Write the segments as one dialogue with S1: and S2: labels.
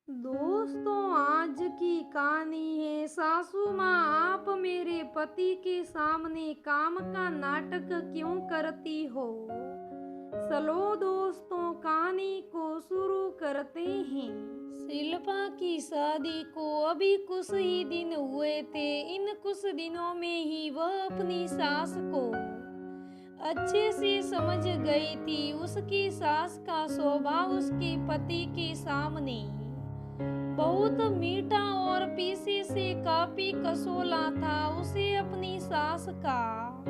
S1: दोस्तों, आज की कहानी है सासू माँ, आप मेरे पति के सामने काम का नाटक क्यों करती हो। चलो दोस्तों, कहानी को शुरू करते हैं। शिल्पा की शादी को अभी कुछ ही दिन हुए थे। इन कुछ दिनों में ही वह अपनी सास को अच्छे से समझ गई थी। उसकी सास का स्वभाव उसके पति के सामने बहुत मीठा और पीछे से काफी कसौला था। उसे अपनी सास का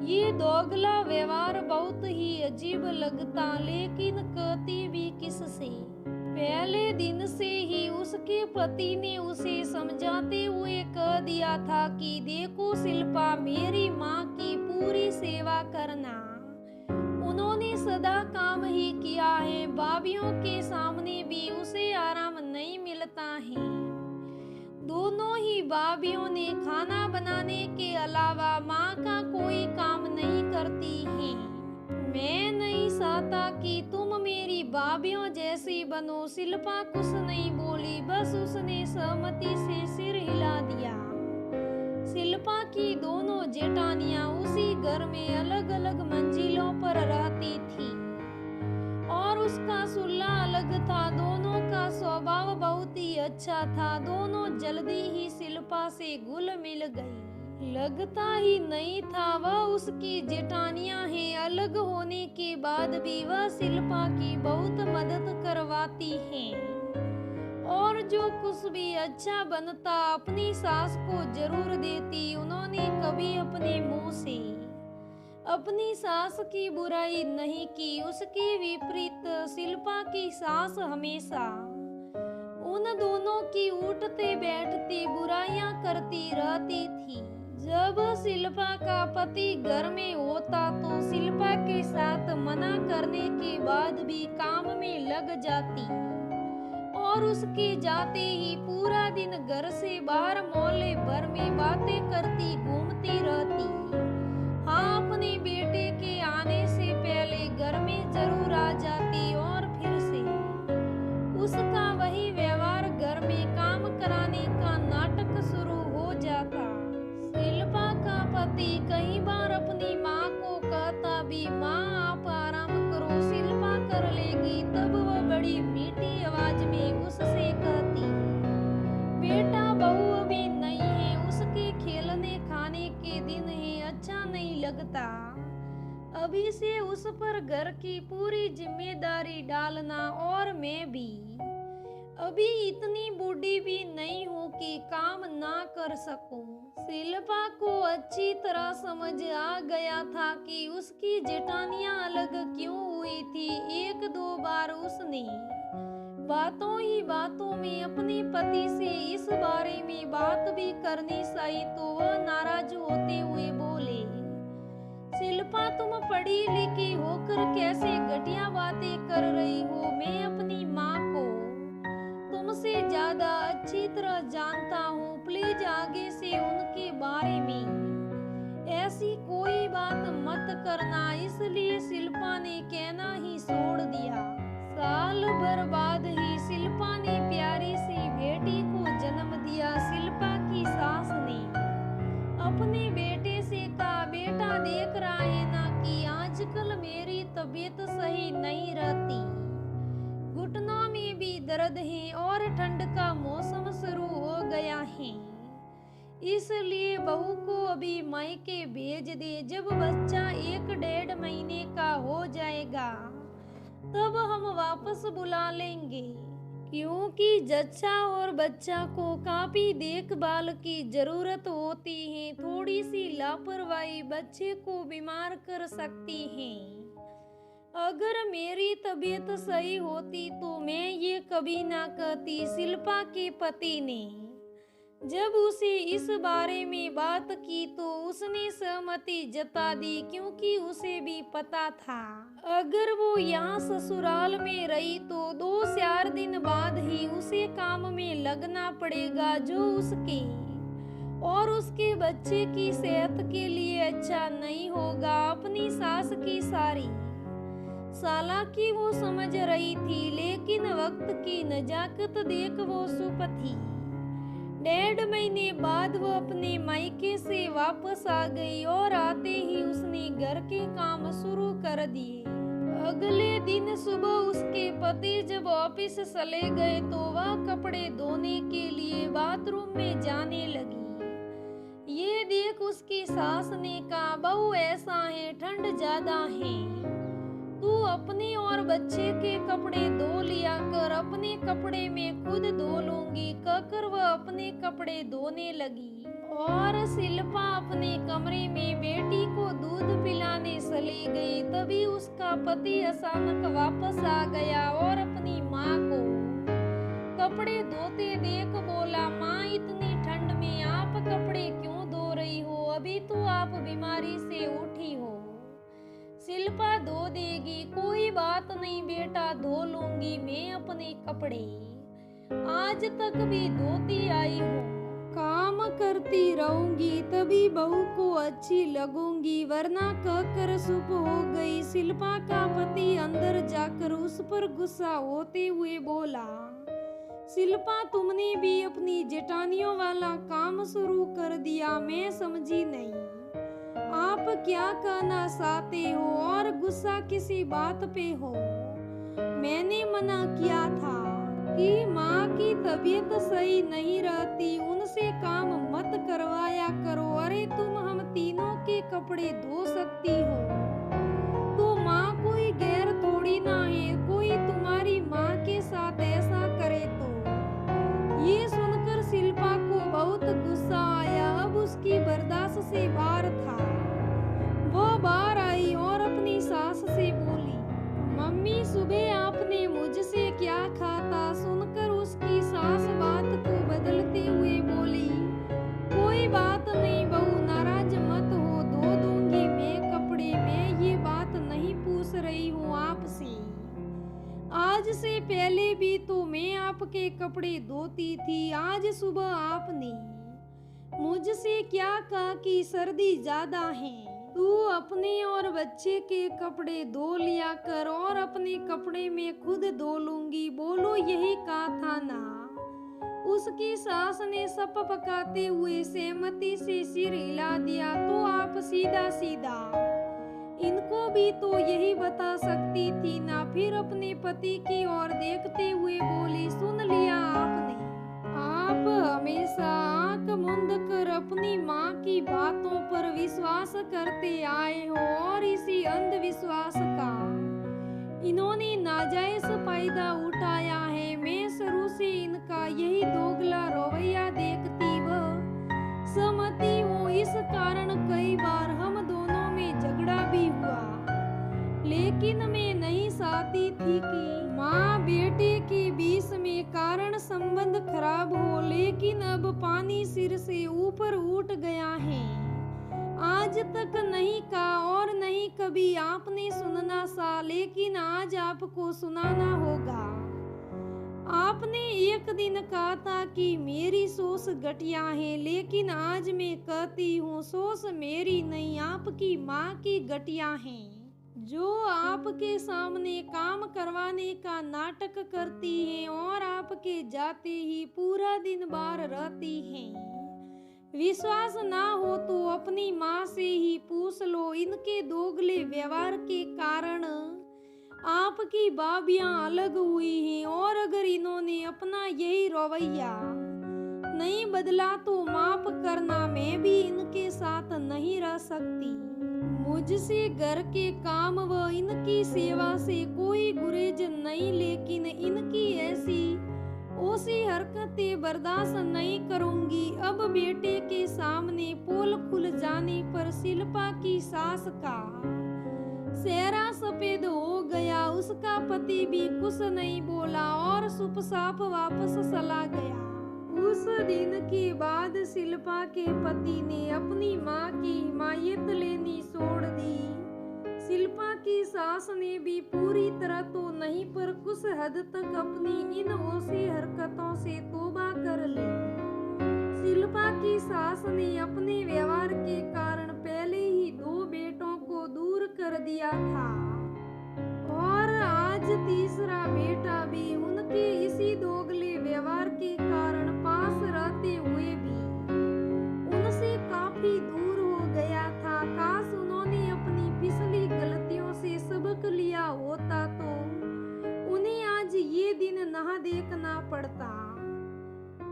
S1: ये दोगला व्यवहार बहुत ही अजीब लगता, लेकिन कहती भी किससे। पहले दिन से ही उसके पति ने उसे समझाते हुए कह दिया था कि देखो शिल्पा, मेरी माँ की पूरी सेवा करना। उन्होंने सदा काम ही किया है, भाभीियों के सामने भी उसे आराम नहीं मिलता है। दोनों ही भाभीियों ने खाना बनाने के अलावा माँ का कोई काम नहीं करती है। मैं नहीं चाहता कि तुम मेरी भाभीियों जैसी बनो। शिल्पा कुछ नहीं बोली, बस उसने सहमति से सिर हिला दिया। शिल्पा की दोनों जेठानियां उसी घर में अलग अलग मंजिलों पर रहती थी और उसका सुल्ला अलग था। दोनों का स्वभाव बहुत ही अच्छा था। दोनों जल्दी ही शिल्पा से घुल मिल गई। लगता ही नहीं था वह उसकी जेठानियां हैं। अलग होने के बाद भी वह शिल्पा की बहुत मदद करवाती हैं और जो कुछ भी अच्छा बनता अपनी सास को जरूर देती। उन्होंने कभी अपने मुंह से अपनी सास की बुराई नहीं की। उसके विपरीत शिल्पा की सास हमेशा उन दोनों की उठते बैठते बुराइयां करती रहती थी। जब शिल्पा का पति घर में होता तो शिल्पा के साथ मना करने के बाद भी काम में लग जाती और उसके जाते ही पूरा दिन घर से बाहर मोहल्ले भर में बातें करती घूमती रहती। हाँ, अपने बेटे के आने से पहले घर में जरूर आ जाती और फिर से उसका वही व्यवहार, घर में काम कराने का नाटक शुरू हो जाता। शिल्पा का पति कई बार अपनी माँ को कहता भी, माँ आप आराम करो, शिल्पा कर लेगी। तब वह बड़ी मीठी आवाज में उससे कहती, बेटा बहू अभी नहीं है, उसके खेलने खाने के दिन है, अच्छा नहीं लगता। अभी से उस पर घर की पूरी जिम्मेदारी डालना और मैं भी अभी इतनी बूढ़ी भी नहीं हूँ कि काम ना कर सकूं। शिल्पा को अच्छी तरह समझ आ गया था कि उसकी जेठानियां अलग क्यों हुई थी। एक दो बार उसने बातों ही बातों में अपने पति से इस बारे में बात भी करनी चाहिए तो वह नाराज होते हुए बोले, शिल्पा तुम पढ़ी लिखी होकर कैसे घटिया बातें कर रही हो। मैं अपनी माँ को तुमसे ज्यादा अच्छी तरह जानता हूँ। प्लीज आगे से उनके बारे में ऐसी कोई बात मत करना। इसलिए शिल्पा ने कहना ही छोड़ दिया। साल भर बाद ही शिल्पा ने प्यारी सी बेटी को जन्म दिया। शिल्पा की सास ने अपने बेटे से कहा, बेटा देख रहा है ना कि आजकल मेरी तबीयत सही नहीं रहती, घुटनों में भी दर्द है और ठंड का मौसम शुरू हो गया है, इसलिए बहू को अभी मायके भेज दे। जब बच्चा 1-1.5 महीने का हो जाएगा तब हम वापस बुला लेंगे, क्योंकि जच्चा और बच्चा को काफी देखभाल की जरूरत होती है। थोड़ी सी लापरवाही बच्चे को बीमार कर सकती है। अगर मेरी तबीयत सही होती तो मैं ये कभी ना कहती। शिल्पा के पति ने जब उसे इस बारे में बात की तो उसने सहमति जता दी, क्योंकि उसे भी पता था अगर वो यहाँ ससुराल में रही तो 2-4 दिन बाद ही उसे काम में लगना पड़ेगा, जो उसके और उसके बच्चे की सेहत के लिए अच्छा नहीं होगा। अपनी सास की सारी चालाकी वो समझ रही थी, लेकिन वक्त की नजाकत देख वो चुप थी। 1.5 महीने बाद वो अपने मायके से वापस आ गई और आते ही उसने घर के काम शुरू कर दिए। अगले दिन सुबह उसके पति जब ऑफिस चले गए तो वह कपड़े धोने के लिए बाथरूम में जाने लगी। ये देख उसकी सास ने कहा, बहू ऐसा है, ठंड ज्यादा है, तू अपने और बच्चे के कपड़े धो लिया कर, अपने कपड़े में खुद धो लूंगी कहकर वह अपने कपड़े धोने लगी। और शिल्पा अपने कमरे में बेटी को दूध पिलाने चली गई। तभी उसका पति अचानक वापस आ गया और अपनी माँ को कपड़े धोते देख बोला, माँ इतनी ठंड में आप कपड़े क्यों धो रही हो, अभी तो आप बीमारी से उठी हो। शिल्पा धो देगी, कोई बात नहीं बेटा, धो लूंगी मैं अपने कपड़े, आज तक भी धोती आई हूँ, काम करती रहूंगी तभी बहू को अच्छी लगूंगी, वरना कहकर चुप हो गई। शिल्पा का पति अंदर जाकर उस पर गुस्सा होते हुए बोला, शिल्पा तुमने भी अपनी जेठानियों वाला काम शुरू कर दिया, मैं समझी नहीं, आप क्या कहना चाहते हो और गुस्सा किसी बात पे हो। मैंने मना किया था कि माँ की तबीयत सही नहीं रहती, उनसे काम मत करवाया करो। अरे तुम हम तीनों के कपड़े धो सकती हो, तो माँ कोई गैर थोड़ी ना है, कोई तुम्हारी माँ के साथ ऐसा करे तो। ये सुनकर शिल्पा को बहुत गुस्सा आया, अब उसकी बर्दाश्त से बाहर था। वो बाहर आई और अपनी सास से बोली, मम्मी सुबह आपने मुझसे क्या कहा था। सुनकर उसकी सास बात को बदलते हुए बोली, कोई बात नहीं बहू, नाराज मत हो, धो दूंगी मैं कपड़े, मैं ये बात नहीं पूछ रही हूँ आपसे, आज से पहले भी तो मैं आपके कपड़े धोती थी। आज सुबह आपने मुझसे क्या कहा कि सर्दी ज्यादा है, तू अपने और बच्चे के कपड़े धो लिया कर और अपने कपड़े में खुद धो लूंगी, बोलो यही कहा था ना। उसकी सास ने सप पकाते हुए सहमति से सिर हिला दिया। तो आप सीधा सीधा इनको भी तो यही बता सकती थी ना। फिर अपने पति की ओर देखते हुए बोली, सुन लिया आपने, आप हमेशा आंख मूंद कर अपनी माँ की बातों पर विश्वास करते आए हो और इसी अंधविश्वास का इन्होंने नाजायज फायदा उठाया है। मैं शुरू से इनका यही दोगला रवैया देखती व सहमती हूँ। इस कारण कई बार हम दोनों में झगड़ा भी हुआ, लेकिन मैं नहीं चाहती थी कि माँ बेटे के बीच में कारण संबंध खराब हो, लेकिन अब पानी सिर से ऊपर उठ गया है। आज तक नहीं कहा और नहीं कभी आपने सुनना सा, लेकिन आज आपको सुनाना होगा। आपने एक दिन कहा था कि मेरी सोच घटिया है, लेकिन आज मैं कहती हूँ सोच मेरी नहीं आपकी माँ की घटिया है, जो आपके सामने काम करवाने का नाटक करती हैं और आपके जाते ही पूरा दिन बाहर रहती हैं। विश्वास ना हो तो अपनी माँ से ही पूछ लो। इनके दोगले व्यवहार के कारण आपकी भाभियां अलग हुई हैं और अगर इन्होंने अपना यही रवैया नहीं बदला तो माफ करना, मैं भी इनके साथ नहीं रह सकती। मुझसे घर के काम व इनकी सेवा से कोई गुरेज नहीं, लेकिन इनकी ऐसी ओसी हरकतें बर्दाश्त नहीं करूंगी। अब बेटे के सामने पोल खुल जाने पर शिल्पा की सास का चेहरा सफेद हो गया। उसका पति भी कुछ नहीं बोला और चुपचाप वापस चला गया। उस दिन के बाद शिल्पा के पति ने अपनी माँ की हिमायत लेनी छोड़ दी। शिल्पा की सास ने भी पूरी तरह तो नहीं पर कुछ हद तक अपनी इन ओसी हरकतों से तौबा कर ली। शिल्पा की सास ने अपने व्यवहार के कारण पहले ही 2 बेटों को दूर कर दिया था और पड़ता।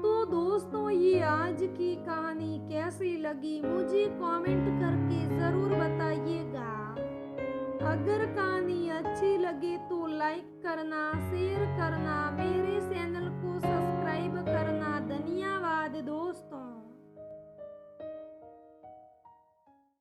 S1: तो दोस्तों, ये आज की कहानी कैसी लगी मुझे कमेंट करके ज़रूर बताइएगा। अगर कहानी अच्छी लगे तो लाइक करना, शेयर करना, मेरे चैनल को सब्सक्राइब करना। धन्यवाद दोस्तों।